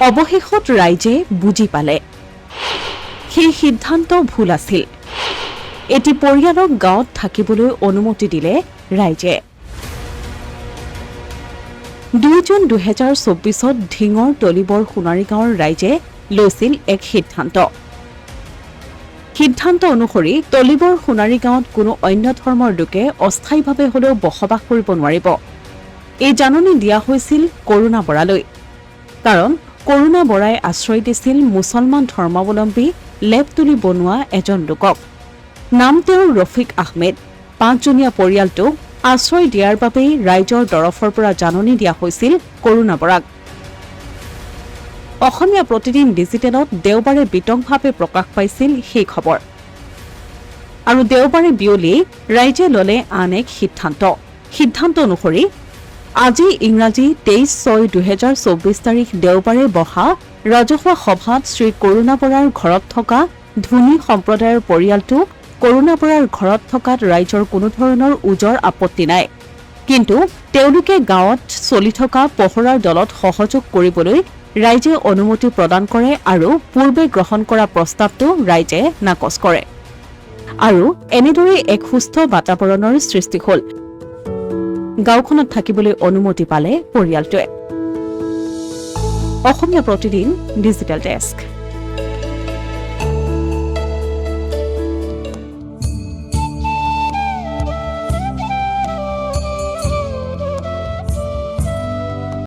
অৱশেষত ৰাইজে বুজি পালে সেই সিদ্ধান্ত ভুল আছিল। এটি পৰিয়ালক গাঁৱত থাকিবলৈ অনুমতি দিলে ৰাইজে। 2 জুন 2024 ঢিঙৰ তলিবৰ সোণাৰী গাঁৱৰ ৰাইজে লৈছিল এক সিদ্ধান্ত অনুসৰি তলিবৰ সোণাৰী গাঁৱত কোনো অন্য ধৰ্মৰ লোকে অস্থায়ীভাৱে হলেও বসবাস কৰিব নোৱাৰিব। এই জাননী দিয়া হৈছিল কৰুণা বৰালৈ, কাৰণ কৰুণা বৰাই আশ্ৰয় দিছিল মুছলমান ধৰ্মাৱলম্বী লেপ তুলি বনোৱা এজন লোকক। নাম তেওঁৰ ৰফিক আহমেদ। 5জনীয়া পৰিয়ালটোক আশ্ৰয় দিয়াৰ বাবেই ৰাইজৰ তৰফৰ পৰা জাননী দিয়া হৈছিল কৰুণা বৰাক। অসমীয়া প্ৰতিদিন ডিজিটেলত দেওবাৰে বিতংভাৱে প্ৰকাশ পাইছিল সেই খবৰ। আৰু দেওবাৰে বিয়লি ৰাইজে ললে আন এক সিদ্ধান্ত অনুসৰি আজি ইংৰাজী 23/6/2024 তাৰিখ দেওবাৰে বহা ৰাজহুৱা সভাত শ্ৰী কৰুণা বৰাৰ ঘৰত থকা ধনী সম্প্ৰদায়ৰ পৰিয়ালটো কৰুণা বৰাৰ ঘৰত থকাত ৰাইজৰ কোনো ধৰণৰ ওজৰ আপত্তি নাই, কিন্তু তেওঁলোকে গাঁৱত চলি থকা পহৰাৰ দলত সহযোগ কৰিবলৈ ৰাইজে অনুমতি প্ৰদান কৰে আৰু পূৰ্বে গ্ৰহণ কৰা প্ৰস্তাৱটো ৰাইজে নাকচ কৰে। আৰু এনেদৰে এক সুস্থ বাতাবৰণৰ সৃষ্টি হ'ল। গাঁওখনত থাকিবলৈ অনুমতি পালে পৰিয়ালটোৱে। Asomiya Pratidin digital desk.